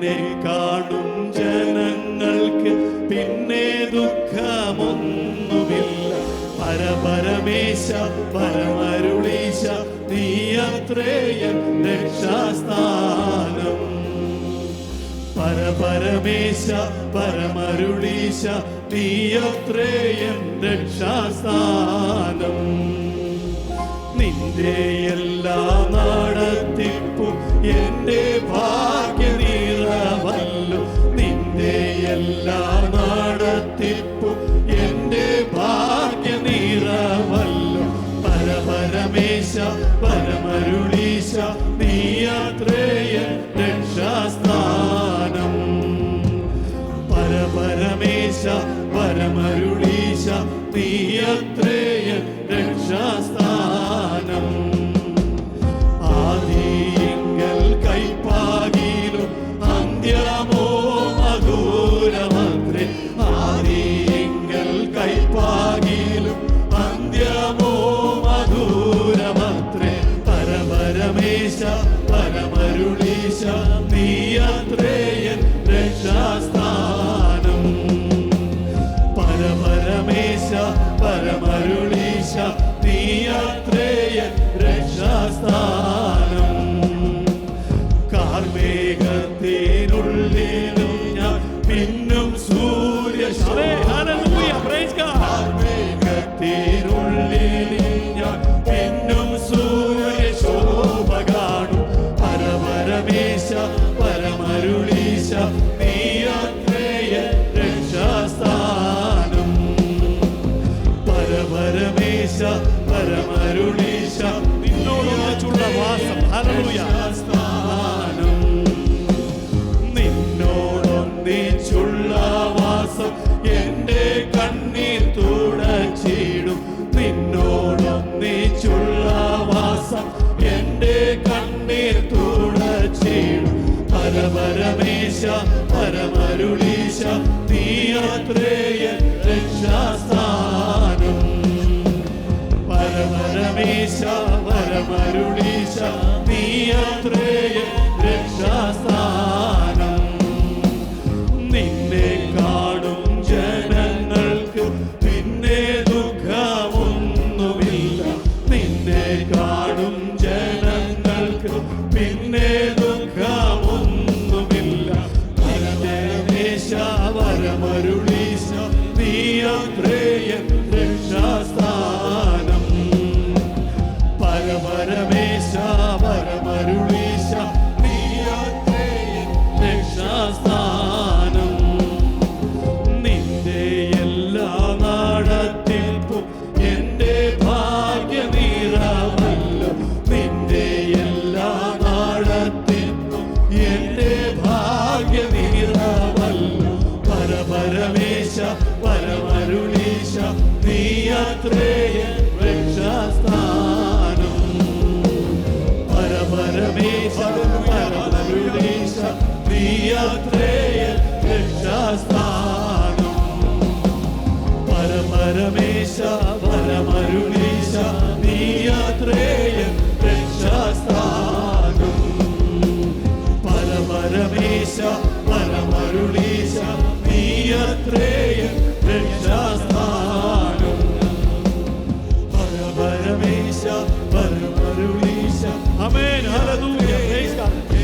നിന്നെ കാണും ജനങ്ങൾക്ക് പിന്നെ ദുഃഖമൊന്നുമില്ല. പരപരമേശ പരമരുളീശ നീയത്രേയൻ രക്ഷാസ്ഥാനം. പരപരമേശ പരമരുളീശ നീയത്രേയൻ രക്ഷാസ്ഥാനം. നിന്റെ എല്ലാ നടത്തിപ്പും എൻ്റെ ഭാഗ്യനിറവല്ലോ. നിന്റെ എല്ലാ നടത്തിപ്പും എൻ്റെ ഭാഗ്യനിറവല്ലോ. പരപരമേശ പരമരുളീശ നീയത്രേയൻ രക്ഷാസ്ഥാനം. പരപരമേശ പരമരുളീശ നീയത്രേയൻ രക്ഷാസ്ഥാനം. ആദിയെങ്കൽ കൈപ്പാകിലും അന്ത്യമോ മധുരമത്രേ. ആദിയെങ്കൽ കൈപ്പാകിലും അന്ത്യമോ മധുരമത്രേ. പരപരമേശ പരമരുളീശ നീയത്രേയൻ രക്ഷാസ്ഥാനം. പരപരമേശ പരമരുളീശ നീയത്രേയൻ രക്ഷാസ്ഥാനം. കാർമേഘത്തിനുള്ളിലും ഞാൻ പിന്നും കാർമേഘത്തിനുള്ളിലും ഞാൻ പിന്നും സൂര്യശോഭ കാണും. പരപരമേശ പരമരുളീശ നീയത്രേയൻ രക്ഷാസ്ഥാനം. പരപരമേശ പരമരുളീശ നിന്നോടൊന്നിച്ചുള്ള വാസം. ഹല്ലേലൂയ. നിന്നോടൊന്നിച്ചുള്ള വാസം എൻ്റെ കണ്ണീർ തുടച്ചിടും. നിന്നോടൊന്നിച്ചുള്ള വാസം എൻ്റെ കണ്ണീർ തുടച്ചിടും. പരപരമേശ പരമരുളീശ നീയത്രേയൻ രക്ഷാസ്ഥാനം. പരപരമേശ പരമരുളീശ നീയത്രേയൻ രക്ഷാസ്ഥാനം. നിന്നെ കാണും ജനങ്ങൾക്ക് പിന്നെ ദുഃഖമൊന്നുമില്ല. നിന്നെ കാണും ജനങ്ങൾക്ക് പിന്നെ ദുഃഖമൊന്നുമില്ല. പരമേശ പരമരുളീശ നീയത്രേയൻ രക്ഷാസ്ഥാനം. പരപരമേശ പരമരുളീശ നീയത്രേയൻ രക്ഷാസ്ഥാനം. നിന്റെ എല്ലാ നടത്തിപ്പും എൻ്റെ ഭാഗ്യനിറവല്ലോ. നിന്റെ എല്ലാ നടത്തിപ്പും എൻ്റെ ഭാഗ്യനിറവല്ലോ. പരപരമേശ പരമരുളീശ നീയത്രേയൻ രക്ഷാസ്ഥാനം. പരപരമേശ പരമരുളീശ നീയത്രേയൻ രക്ഷാസ്ഥാനം. പരപരമേശ പരമരുളീശ നീയത്രേയൻ രക്ഷാസ്ഥാനം. പരപരമേശ പരമരുളീശ നീയത്രേയൻ രക്ഷാസ്ഥാനം. പരപരമേശ പരമരുളീശ. ആമേൻ. ഹല്ലേലൂയ. Praise God.